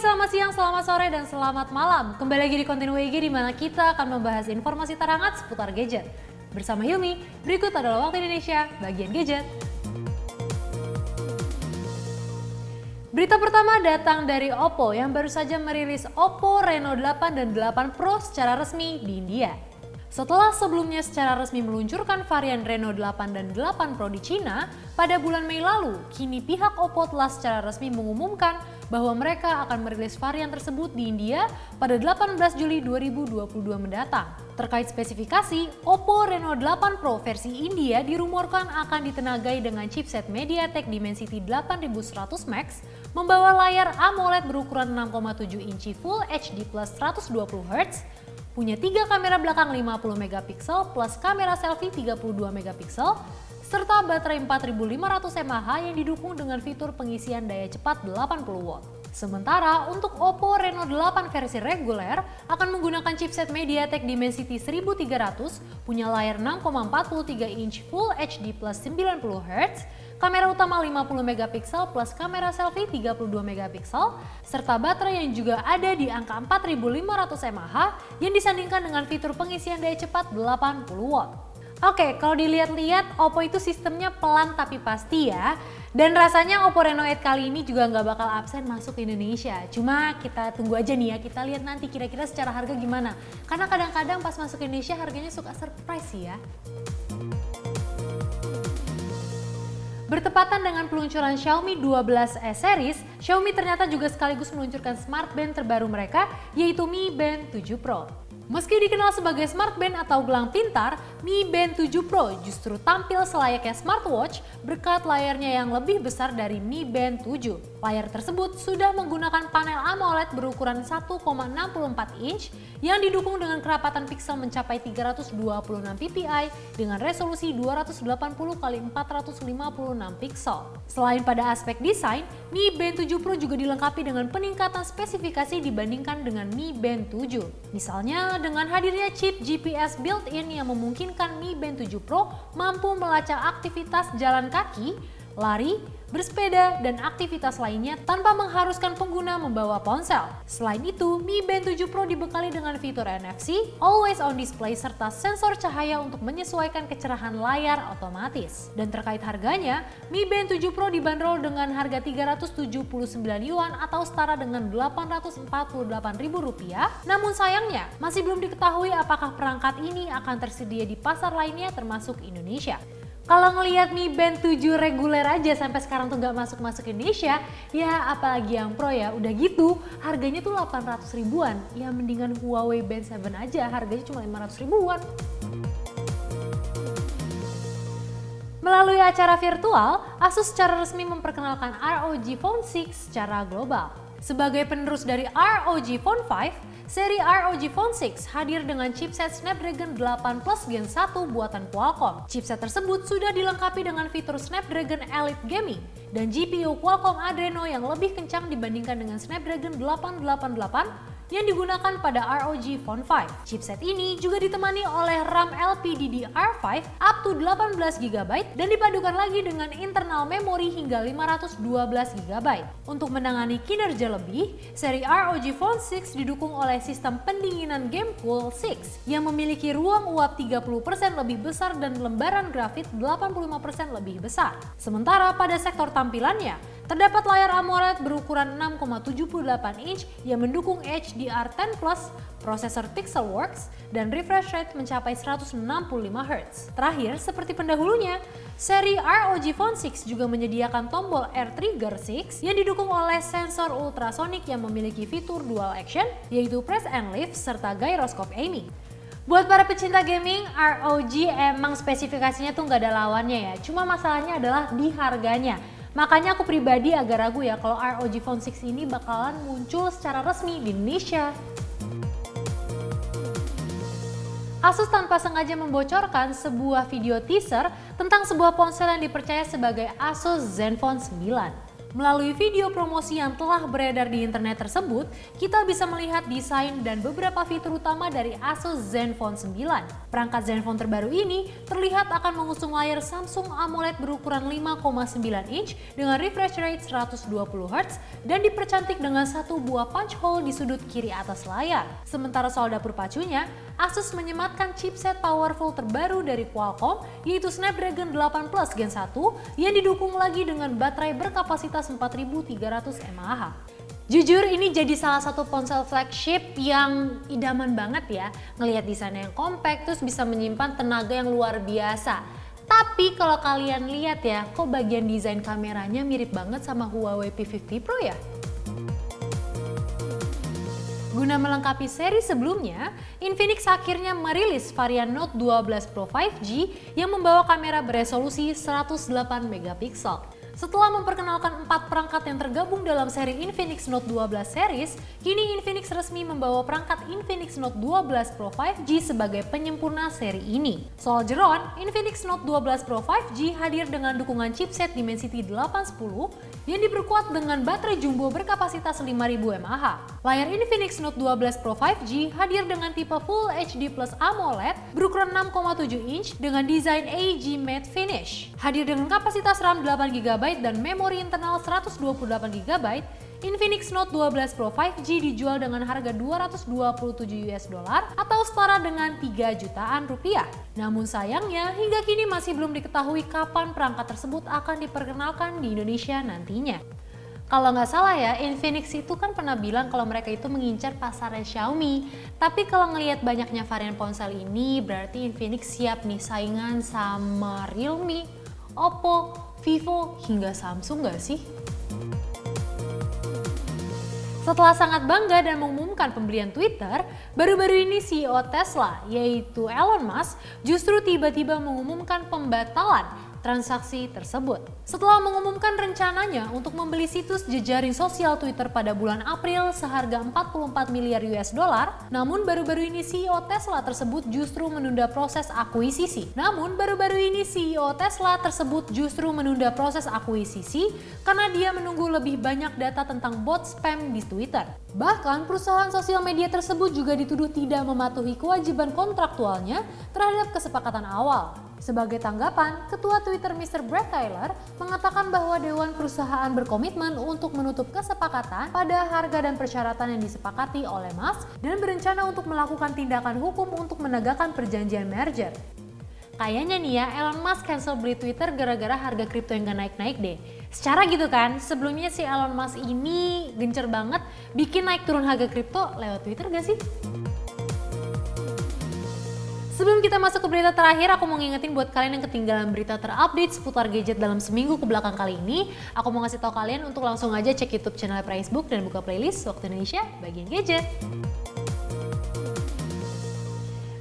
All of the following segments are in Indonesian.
selamat siang, selamat sore, dan selamat malam. Kembali lagi di konten WG di mana kita akan membahas informasi terhangat seputar gadget. Bersama Yumi, berikut adalah waktu Indonesia bagian gadget. Berita pertama datang dari Oppo yang baru saja merilis Oppo Reno 8 dan 8 Pro secara resmi di India. Setelah sebelumnya secara resmi meluncurkan varian Reno 8 dan 8 Pro di Cina pada bulan Mei lalu, kini pihak Oppo telah secara resmi mengumumkan bahwa mereka akan merilis varian tersebut di India pada 18 Juli 2022 mendatang. Terkait spesifikasi, Oppo Reno 8 Pro versi India dirumorkan akan ditenagai dengan chipset MediaTek Dimensity 8100 Max, membawa layar AMOLED berukuran 6,7 inci Full HD plus 120 Hz, punya 3 kamera belakang 50 megapiksel plus kamera selfie 32 megapiksel, serta baterai 4500 mAh yang didukung dengan fitur pengisian daya cepat 80 watt. Sementara untuk Oppo Reno 8 versi reguler akan menggunakan chipset MediaTek Dimensity 1300, punya layar 6,43 inch Full HD plus 90 Hz, kamera utama 50 megapiksel plus kamera selfie 32 megapiksel, serta baterai yang juga ada di angka 4500 mAh yang disandingkan dengan fitur pengisian daya cepat 80 watt. Oke, kalau dilihat-lihat Oppo itu sistemnya pelan tapi pasti ya. Dan rasanya Oppo Reno 8 kali ini juga nggak bakal absen masuk ke Indonesia. Cuma kita tunggu aja nih ya, kita lihat nanti kira-kira secara harga gimana. Karena kadang-kadang pas masuk ke Indonesia harganya suka surprise sih ya. Bertepatan dengan peluncuran Xiaomi 12S series, Xiaomi ternyata juga sekaligus meluncurkan smart band terbaru mereka, yaitu Mi Band 7 Pro. Meski dikenal sebagai smart band atau gelang pintar, Mi Band 7 Pro justru tampil selayaknya smartwatch berkat layarnya yang lebih besar dari Mi Band 7. Layar tersebut sudah menggunakan panel AMOLED berukuran 1,64 inch yang didukung dengan kerapatan piksel mencapai 326 ppi dengan resolusi 280 x 456 piksel. Selain pada aspek desain, Mi Band 7 Pro juga dilengkapi dengan peningkatan spesifikasi dibandingkan dengan Mi Band 7. Misalnya dengan hadirnya chip GPS built-in yang memungkinkan Mi Band 7 Pro mampu melacak aktivitas jalan kaki, lari, bersepeda, dan aktivitas lainnya tanpa mengharuskan pengguna membawa ponsel. Selain itu, Mi Band 7 Pro dibekali dengan fitur NFC, Always On Display, serta sensor cahaya untuk menyesuaikan kecerahan layar otomatis. Dan terkait harganya, Mi Band 7 Pro dibanderol dengan harga 379 yuan atau setara dengan Rp848.000. Namun sayangnya, masih belum diketahui apakah perangkat ini akan tersedia di pasar lainnya termasuk Indonesia. Kalau ngelihat Mi Band 7 reguler aja sampai sekarang tuh nggak masuk Indonesia, ya apalagi yang Pro ya, udah gitu harganya tuh 800 ribuan. Ya mendingan Huawei Band 7 aja, harganya cuma 500 ribuan. Melalui acara virtual, Asus secara resmi memperkenalkan ROG Phone 6 secara global. Sebagai penerus dari ROG Phone 5, seri ROG Phone 6 hadir dengan chipset Snapdragon 8 Plus Gen 1 buatan Qualcomm. Chipset tersebut sudah dilengkapi dengan fitur Snapdragon Elite Gaming dan GPU Qualcomm Adreno yang lebih kencang dibandingkan dengan Snapdragon 888 yang digunakan pada ROG Phone 5. Chipset ini juga ditemani oleh RAM LPDDR5 up to 18GB dan dipadukan lagi dengan internal memori hingga 512GB. Untuk menangani kinerja lebih, seri ROG Phone 6 didukung oleh sistem pendinginan Game Cool 6 yang memiliki ruang uap 30% lebih besar dan lembaran grafit 85% lebih besar. Sementara pada sektor tampilannya, terdapat layar AMOLED berukuran 6,78 inch yang mendukung HDR10+, prosesor Pixelworks, dan refresh rate mencapai 165 Hz. Terakhir, seperti pendahulunya, seri ROG Phone 6 juga menyediakan tombol Air Trigger 6 yang didukung oleh sensor ultrasonic yang memiliki fitur dual action, yaitu press and lift serta gyroscope aiming. Buat para pecinta gaming, ROG emang spesifikasinya tuh nggak ada lawannya ya, cuma masalahnya adalah di harganya. Makanya aku pribadi agak ragu ya kalau ROG Phone 6 ini bakalan muncul secara resmi di Indonesia. Asus tanpa sengaja membocorkan sebuah video teaser tentang sebuah ponsel yang dipercaya sebagai Asus Zenfone 9. Melalui video promosi yang telah beredar di internet tersebut, kita bisa melihat desain dan beberapa fitur utama dari Asus Zenfone 9. Perangkat Zenfone terbaru ini terlihat akan mengusung layar Samsung AMOLED berukuran 5,9 inch dengan refresh rate 120 Hz dan dipercantik dengan satu buah punch hole di sudut kiri atas layar. Sementara soal dapur pacunya, Asus menyematkan chipset powerful terbaru dari Qualcomm yaitu Snapdragon 8 Plus Gen 1 yang didukung lagi dengan baterai berkapasitas 4300 mAh. Jujur ini jadi salah satu ponsel flagship yang idaman banget ya. Ngelihat desainnya yang compact terus bisa menyimpan tenaga yang luar biasa. Tapi kalau kalian lihat ya, kok bagian desain kameranya mirip banget sama Huawei P50 Pro ya? Guna melengkapi seri sebelumnya, Infinix akhirnya merilis varian Note 12 Pro 5G yang membawa kamera beresolusi 108 megapiksel. Setelah memperkenalkan 4 perangkat yang tergabung dalam seri Infinix Note 12 series, kini Infinix resmi membawa perangkat Infinix Note 12 Pro 5G sebagai penyempurna seri ini. Soal jeroan, Infinix Note 12 Pro 5G hadir dengan dukungan chipset Dimensity 810 yang diperkuat dengan baterai jumbo berkapasitas 5000 mAh. Layar Infinix Note 12 Pro 5G hadir dengan tipe Full HD Plus AMOLED berukuran 6,7 inch dengan desain AEG Matte Finish. Hadir dengan kapasitas RAM 8GB dan memori internal 128GB, Infinix Note 12 Pro 5G dijual dengan harga $227 atau setara dengan 3 jutaan rupiah. Namun sayangnya hingga kini masih belum diketahui kapan perangkat tersebut akan diperkenalkan di Indonesia nantinya. Kalau nggak salah ya, Infinix itu kan pernah bilang kalau mereka itu mengincar pasarnya Xiaomi. Tapi kalau ngelihat banyaknya varian ponsel ini, berarti Infinix siap nih saingan sama Realme, Oppo, Vivo, hingga Samsung nggak sih? Setelah sangat bangga dan mengumumkan pembelian Twitter, baru-baru ini CEO Tesla, yaitu Elon Musk, justru tiba-tiba mengumumkan pembatalan transaksi tersebut. Setelah mengumumkan rencananya untuk membeli situs jejaring sosial Twitter pada bulan April seharga 44 miliar US dollar, namun baru-baru ini CEO Tesla tersebut justru menunda proses akuisisi. Karena dia menunggu lebih banyak data tentang bot spam di Twitter. Bahkan perusahaan sosial media tersebut juga dituduh tidak mematuhi kewajiban kontraktualnya terhadap kesepakatan awal. Sebagai tanggapan, Ketua Twitter Mr. Brad Taylor mengatakan bahwa Dewan Perusahaan berkomitmen untuk menutup kesepakatan pada harga dan persyaratan yang disepakati oleh Musk dan berencana untuk melakukan tindakan hukum untuk menegakkan perjanjian merger. Kayaknya nih ya, Elon Musk cancel beli Twitter gara-gara harga kripto yang gak naik-naik deh. Secara gitu kan, sebelumnya si Elon Musk ini gencer banget bikin naik turun harga kripto lewat Twitter gak sih? Sebelum kita masuk ke berita terakhir, aku mau ngingetin buat kalian yang ketinggalan berita terupdate seputar gadget dalam seminggu ke belakang kali ini. Aku mau ngasih tahu kalian untuk langsung aja cek YouTube channel Facebook dan buka playlist Waktu Indonesia bagian gadget.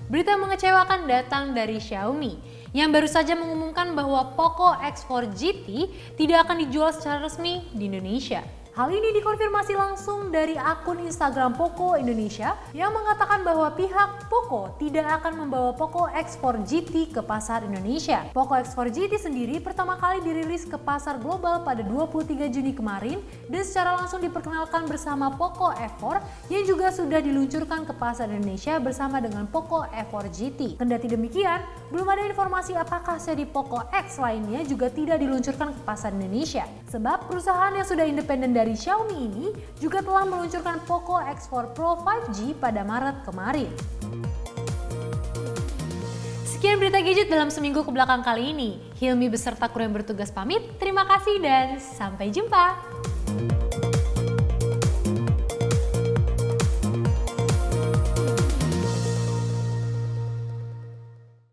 Berita mengecewakan datang dari Xiaomi yang baru saja mengumumkan bahwa Poco X4 GT tidak akan dijual secara resmi di Indonesia. Hal ini dikonfirmasi langsung dari akun Instagram Poco Indonesia yang mengatakan bahwa pihak Poco tidak akan membawa Poco X4 GT ke pasar Indonesia. Poco X4 GT sendiri pertama kali dirilis ke pasar global pada 23 Juni kemarin dan secara langsung diperkenalkan bersama Poco F4 yang juga sudah diluncurkan ke pasar Indonesia bersama dengan Poco F4 GT. Kendati demikian, belum ada informasi apakah seri Poco X lainnya juga tidak diluncurkan ke pasar Indonesia. Sebab perusahaan yang sudah independen dari Xiaomi ini juga telah meluncurkan Poco X4 Pro 5G pada Maret kemarin. Sekian berita gadget dalam seminggu ke belakang kali ini. Hilmi beserta kru yang bertugas pamit. Terima kasih dan sampai jumpa.